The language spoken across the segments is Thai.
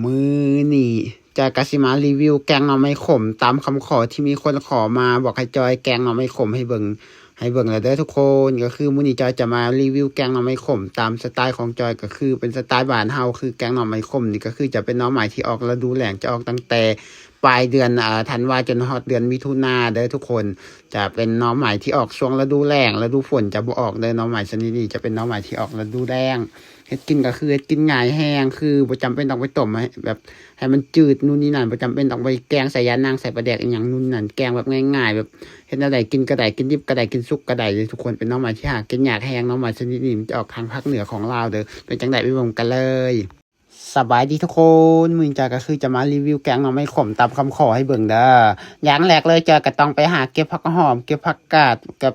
มือนี่จะกสิมารีวิวแกงหน่อไม้ขมตามคำขอที่มีคนขอมาบอกให้จอยแกงหน่อไม้ขมให้เบิ่งแล้วเด้อทุกคนก็คือมื้อนี้จอยจะมารีวิวแกงหน่อไม้ขมตามสไตล์ของจอยก็คือเป็นสไตล์บ้านเฮาคือแกงหน่อไม้ขมนี่ก็คือจะเป็นหน่อไม้ที่ออกฤดูแล้งจะออกตั้งแต่ปลายเดือนธันวาจนฮอดเดือนมิถุนาเด้อทุกคนจะเป็นหน่อไม้ที่ออกช่วงฤดูแล้งฤดูฝนจะบ่ออกเด้อหน่อไม้ชนิดนี้จะเป็นหน่อไม้ที่ออกฤดูแล้งเฮ็ดกินก็คือเฮ็ดกินง่ายแห้งคือบ่จำเป็นต้องไปต้มให้แบบให้มันจืดนู่นนี่นั่นบ่จำเป็นต้องไปแกงใส่ยานางใส่ปลาแดกอีหยังนู่นนั่นแกงแบบง่ายๆแบบเฮ็ดแนวใดกินก็ได้กินดิบก็ได้กินสุกก็ได้เลยทุกคนเป็นหน่อไม้ที่หากินยากแห้งหน่อไม้ชนิดนี้มันจะออกทางภาคเหนือของลาวเด้อเป็นจังได๋ไปเบิ่งกันเลยสบายดีทุกคนมื้อนี้ก็คือจะมารีวิวแกงหน่อไม้ขมตามคำขอให้เบิ่งเด้ออย่างแรกเลยก็ต้องไปหาเก็บผักหอมเก็บผักกาดกับ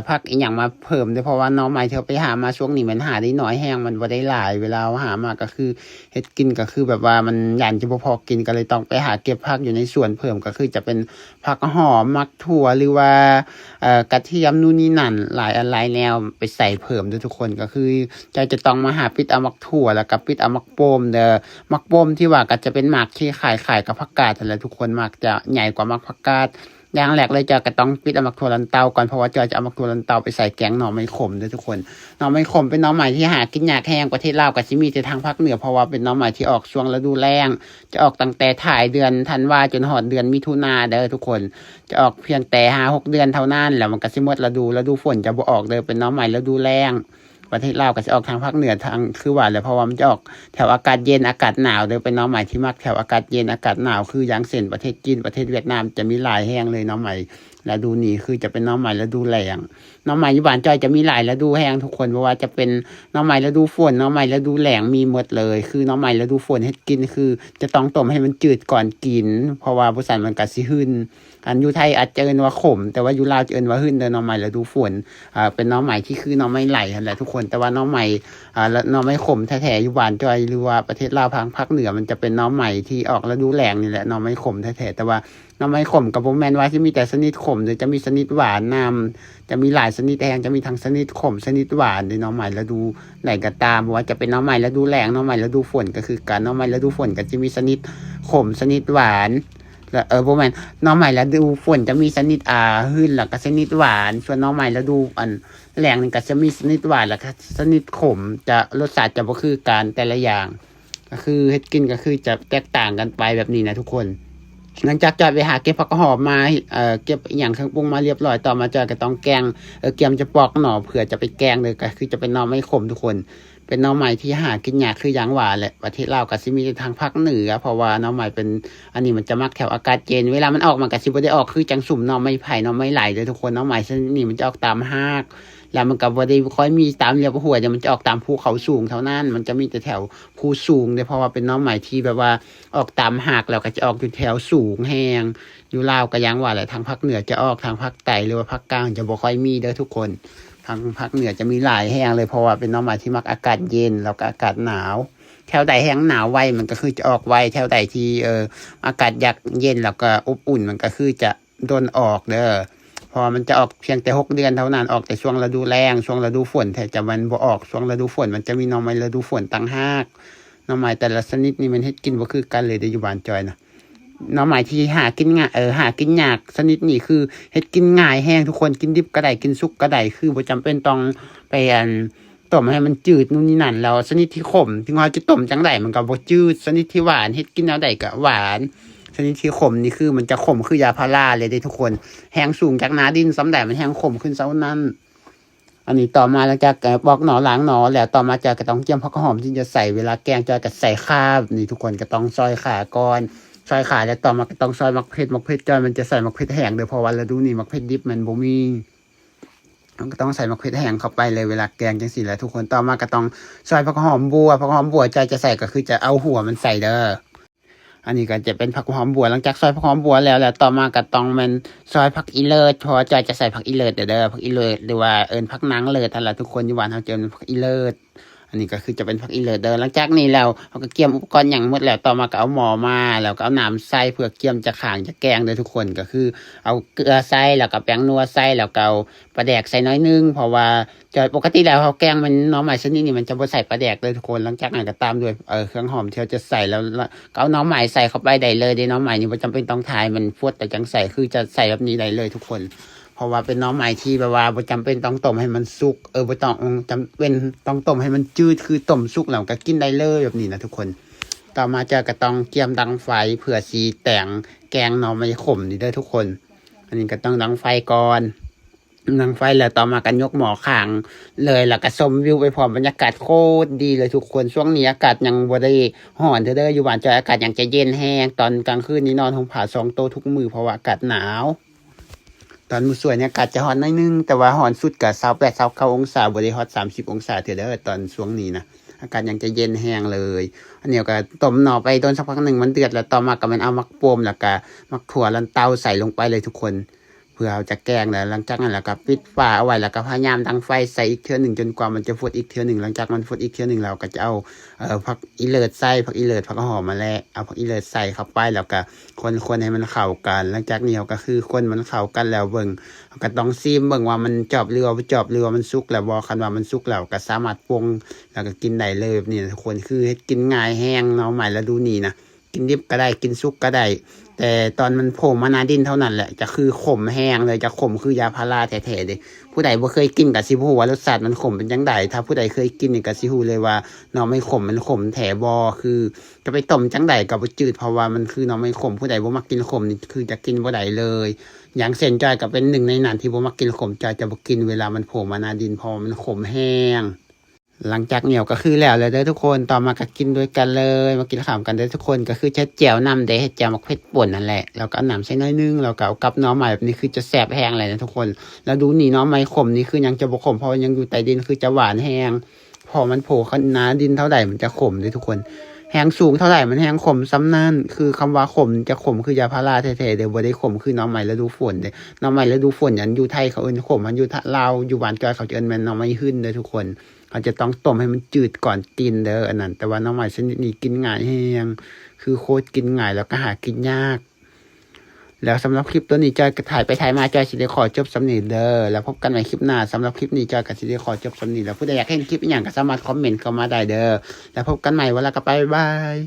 ผักอีหยังมาเพิ่มเด้อเพราะว่าหน่อไม้ที่เราไปหามาช่วงนี้มันหาได้น้อยแฮงมันบ่ได้หลายเวลาหามาก็คือเฮ็ดกินก็คือแบบว่ามันย่านจะบ่พอกินก็เลยต้องไปหาเก็บผักอยู่ในสวนเพิ่มก็คือจะเป็นผักหอมมักถั่วหรือว่ากระเทียมนู่นนี่นั่นหลายอันหลายแนวไปใส่เพิ่มเด้อทุกคนก็คือจะต้องมาหาปิดเอามักถั่วแล้วก็ปิดเอามักโปมเด้อ มักบ่มที่ว่าก็จะเป็นหมากที่ขายกับผักกาดนั่นแหละทุกคนหมากจะใหญ่กว่าหมากผักกาดอย่างแรกเลยก็ต้องปิดเอาหมากถั่วลันเตาก่อนเพราะว่าจะเอาหมากถั่วลันเตาไปใส่แกงหน่อไม้ขมด้วยทุกคนหน่อไม้ขมเป็นหน่อไม้ที่หากินยากแห้งประเทศลาวก็สิมีแต่ทางภาคเหนือเพราะว่าเป็นหน่อไม้ที่ออกช่วงฤดูแล้งจะออกตั้งแต่ถ่ายเดือนธันวาจนฮอดเดือนมิถุนาเด้อทุกคนจะออกเพียงแต่5-6 เดือนเท่านั้นแล้วมันก็สิหมดฤดูฝนจะบ่ออกเด้อเป็นหน่อไม้ฤดูแล้ง ประเทศลาวก็จะออกทางภาคเหนือทางคือว่าแหละเพราะว่ามันจะออกแถวอากาศเย็นอากาศหนาวเด้อเป็นหน่อไม้ที่มักแถวอากาศเย็นอากาศหนาวคืออย่างเช่นประเทศจีนประเทศเวียดนามจะมีหลายแห้งเลยหน่อไม้ฤดูนี้คือจะเป็นหน่อไม้ฤดูแล้งหน่อไม้อยู่บ้านจอยจะมีหลายฤดูแห้งทุกคนเพราะว่าจะเป็นหน่อไม้ฤดูฝนหน่อไม้ฤดูแล้งมีหมดเลยคือหน่อไม้ฤดูฝนเฮ็ดกินคือจะต้องต้มให้มันจืดก่อนกินเพราะว่าบ่ซั่นมันก็สิหืนอันอยู่ไทยอาจจะเอิ้นว่าขมแต่ว่าอยู่ลาวจะเอิ้นว่าหืนเด้อหน่อไม้ฤดูฝนเป็นหน่อไม้ที่คือหน่อไม้ไหลนั่นแหละทุกคนแต่ว่าหน่อไม้แล้วหน่อไม้ขมแท้ๆอยู่บ้านจอยหรือว่าประเทศลาวภาคเหนือมันจะเป็นหน่อไม้ที่ออกฤดูแล้งนี่แหละหน่อไม้ขมแท้ๆแต่ว่าหน่อไม้ขมก็บ่แม่นว่าสิมีแต่ชนิดขมหรือจะมีชนิดหวานนำจะมีหลายชนิดแฮงจะมีทั้งชนิดขมชนิดหวานในหน่อไม้ฤดูไหนก็ตามว่าจะเป็นหน่อไม้ฤดูแล้งหน่อไม้ฤดูฝนก็คือกันหน่อไม้ฤดูฝนก็จะมีชนิดขมชนิดหวานแล้วบ่แม่นหน่อไม้ฤดูฝนจะมีชนิดหืนแล้วก็ชนิดหวานส่วนหน่อไม้ฤดูแล้งนี่ก็จะมีชนิดหวานแล้วก็ชนิดขมจะรสชาติจะบ่คือกันแต่ละอย่างก็คือเฮ็ดกินก็คือจะแตกต่างกันไปแบบนี้นะทุกคนหลังจากจอยไปหาเก็บผักหอมมาเก็บอหย่างเครื่องปรุงมาเรียบร้อยต่อมาจอยก็ต้องแกงเกียมจะปอกหน่อเผื่อจะไปแกงเลยก็คือจะเป็นหน่อไม้ขมทุกคนเป็นหน่อไม้ที่หากินยากคืออย่างว่าแหละประเทศลาวก็สิมีทางภาคเหนือเพราะว่าหน่อไม้เป็นอันนี้มันจะมักแถวอากาศเย็นเวลามันออกมันก็สิบ่ได้ออกคือจังสุ่มหน่อไม้ไผ่หน่อไม้ไหลเลยทุกคนหน่อไม้ชนิดนี้มันจะออกตามหากแล้วมันก็บ่ได้ค่อยมีตามเรียบห้วยแต่มันจะออกตามภูเขาสูงเท่านั้นมันจะมีแต่แถวภูสูงเด้เพราะว่าเป็นหน่อไม้ที่แบบว่าออกตามหากแล้วก็จะออกอยู่แถวสูงแฮงอยู่ลาวก็ยังว่าแหละทางภาคเหนือจะออกทางภาคใต้หรือว่าภาคกลางจะบ่ค่อยมีเด้อทุกคนทางภาคเหนือจะมีหลายแห้งเลยเพราะว่าเป็นหน่อไม้ที่มักอากาศเย็นแล้วก็อากาศหนาวแถวใดแห้งหนาวไวมันก็คือจะออกไวแถวใดที่อากาศอยากเย็นแล้วก็อบอุ่นมันก็คือจะโดนออกเด้อเพราะมันจะออกเพียงแต่6 เดือนเท่านั้นออกแต่ช่วงฤดูแล้งช่วงฤดูฝนแต่จะมันบ่ออกช่วงฤดูฝนมันจะมีหน่อไม้ฤดูฝนต่างหากหน่อไม้แต่ละชนิดนี่มันเฮ็ดกินบ่คือกันเลยเด้ออยู่บ้านจอยนะหน่อไม้ที่หากินง่ายหากินยากชนิดนี้คือเฮ็ดกินง่ายแห้งทุกคนกินดิบก็ได้กินสุกก็ได้คือบ่จำเป็นต้องไปต้มให้มันจืดนู่นนี่นั่นแล้วชนิดที่ขมถึงว่าจะต้มจังไดมันก็บ่จืดชนิดที่หวานเฮ็ดกินแนวใดก็หวานชนิดที่ขมนี่คือมันจะขมคือยาพาราเลยเด้ทุกคนแห้งสูงจากหน้าดินซ้ำใดมันแห้งขมขึ้นเซานั้นอันนี้ต่อมาหลังจากปอกหน่อล้างหน่อแล้วต่อมาจะก็ต้องเจียมผักหอมที่จะใส่เวลาแกงจะก็ใส่ข่านี่ทุกคนก็ต้องซอยข่าก่อนซอยข่าแล้วต่อมาก็ต้องซอยมักเผ็ดจอยมันจะใส่มักเผ็ดแห้งเด้อเพราะว่าฤดูนี้มักเผ็ดดิบมันบ่มีมันก็ต้องใส่มักเผ็ดแห้งเข้าไปเลยเวลาแกงจังซี่แหละทุกคนต่อมาก็ต้องซอยผักหอมบัวใจจะใส่ก็คือจะเอาหัวมันใส่เด้ออันนี้ก็จะเป็นผักหอมบัวหลังจากซอยผักหอมบัวแล้วต่อมาก็ต้องมันซอยผักอีเลิศเพราะจอยจะใส่ผักอีเลิศเด้อผักอีเลิศหรือว่าผักนางเลิศนั่นแหละทุกคนอยู่บ้านเฮาเจอผักอีเลิศ อันนี้ก็คือจะเป็นผักอีเลิศเด้อหลังจากนี้แล้วเขาก็เกี่ยมอุปกรณ์อย่างหมดแล้วต่อมาก็เอาหม้อมาแล้วก็เอาน้ำใส่เพื่อเกี่ยมจะข่างจะแกงเด้อทุกคนก็คือเอาเกลือใส่แล้วก็แป้งนัวใส่แล้วก็เอาปลาแดกใส่น้อยนึงเพราะว่าจะปกติแล้วเขาแกงมันหน่อไม้ชนิดนี้มันจะบ่ใส่ปลาแดกเลยทุกคนหลังจากนั้นก็ตามด้วยเครื่องหอมที่เราจะใส่แล้วก็เอาหน่อไม้ใส่เข้าไปได้เลยเด้หน่อไม้นี่บ่จำเป็นต้องทายมันฟดแต่จังใส่คือจะใส่แบบนี้ได้เลยทุกคนเพราะว่าเป็นหน่อไม้ที่แบบว่าบ่จำเป็นต้องต้มให้มันสุกบ่ต้องจำเป็นต้องต้มให้มันจืดคือต้มสุกแล้วก็กินได้เลยแบบนี้นะทุกคนต่อมาจะก็ต้องเกียมดังไฟเพื่อสีแต่งแกงหน่อไม้ขมนี่เด้อทุกคนอันนี้ก็ต้องดังไฟก่อนดังไฟแล้วต่อมากันยกหม้อข้างเลยแล้วก็ชมวิวไปพร้อมบรรยากาศโคตรดีเลยทุกคนช่วงนี้อากาศยังบ่ได้ร้อนเด้ออยู่บ้านจอยอากาศยังจะเย็นแห้งตอนกลางคืนนี้นอนห่มผ้า2โตทุกมื้อเพราะว่าอากาศหนาวตอนมื้อสวยเนี่ยอากาศจะร้อนหน่อยนึงแต่ว่าร้อนสุดก็28 29องศาบ่ได้ฮอต30องศาเด้อตอนช่วงนี้นะอากาศยังจะเย็นแห้งเลยอันนี้ก็ต้มหน่อไปโดนสักพักหนึ่งมันเดือดแล้วต่อมาก็มันเอามักโปมแล้วก็มักถั่วลันเตาใส่ลงไปเลยทุกคนเพื่อเอาจะแกงแล้วหลังจากนั้นแล้วก็ปิดฝาเอาไว้แล้วก็พยายามดังไฟใส่อีกเทื่อหนึ่งจนกว่ามันจะฟดอีกเทื่อหนึ่งหลังจากมันฟดอีกเทื่อหนึ่งเราก็จะเอาผักอีเลิศใส่ผักอีเลิศผักหอมมาแล้วเอาผักอีเลิศใส่เข้าไปแล้วก็คนให้มันเข้ากันหลังจากนี้ก็คือคนมันเข้ากันแล้วเบิ่งก็ต้องซีมเบิ่งว่ามันจอบหรือว่าบ่จอบหรือว่ามันสุกแล้วบ่คันว่ามันสุกแล้วก็สามารถปรุงแล้วก็กินได้เลยแบบนี้ทุกคนคือเฮ็ดกินง่ายแห้งเนาะใหม่แล้วดูนี่นะกินดิบก็ได้กินสุกก็ได้แต่ตอนมันโผล่มาหน้าดินเท่านั้นแหละจะคือขมแห้งเลยจะขมคือยาพาราแท้ๆเลยผู้ใดบ่เคยกินก็สิฮู้ว่ารสชาติมันขมเป็นจังไดถ้าผู้ใดเคยกินนี่ก็สิฮู้เลยว่าหน่อไม้ขมมันขมแท้บ่คือจะไปต้มจังไดก็บ่จืดเพราะว่ามันคือหน่อไม้ขมผู้ใดบ่มักกินขมนี่คือจะกินบ่ได้เลยอย่างเส้นจ้อยก็เป็นหนึ่งในนั้นที่บ่มักกินขมจ้อยจะบ่กินเวลามันโผล่มาหน้าดินเพราะมันขมแห้งหลังจากเหนียวก็คือแล้วเลยเด้อทุกคนต่อมาก็กินด้วยกันเลยมากินข้าวกันเด้อทุกคนก็คือจะแจ่วนำเด้แจ่วมักเผ็ดป่นนั่นแหละแล้วก็เอาน้ำใส่น้อยนึงแล้วก็เอากับหน่อไม้แบบนี้คือจะแซ่บแห้งเลยนะทุกคนแล้วดูนี่หน่อไม้ขมนี่คือยังจะบ่ขมเพราะยังอยู่ใต้ดินคือจะหวานแห้งพอมันโผล่ขึ้นหน้าดินเท่าใดมันจะขมเลยทุกคนแห้งสูงเท่าไหร่มันแห้งขมซ้ำนั่นคือคำว่าขมจะขมคือยาพาราแท้ๆเดี๋ยวบ่ได้ขมคือหน่อไม้ฤดูฝนเด้หน่อไม้ฤดูฝนอย่างอยู่ไทยเขาเอิ้นขมมันอยู่ลาวอยู่บ้านจอยเขาจะเอิ้นแม่นหน่อไม้หึ่นเด้อทุกคนเขาจะต้องต้มให้มันจืดก่อนกินเด้ออันนั้นแต่ว่าหน่อไม้ชนิดนี้กินง่ายแฮงคือโคตรกินง่ายแล้วก็หากินยากแล้วสำหรับคลิปตัวนี้จอยก็ถ่ายไปถ่ายมาจอยสิได้ขอจบสำนีเด้อแล้วพบกันใหม่คลิปหน้าสำหรับคลิปนี้จอยก็สิได้ขอจบสำนีแล้วผู้ใดอยากให้คลิปอีหยังก็สามารถคอมเมนต์เข้ามาได้เด้อแล้วพบกันใหม่วันละก็ไปบาย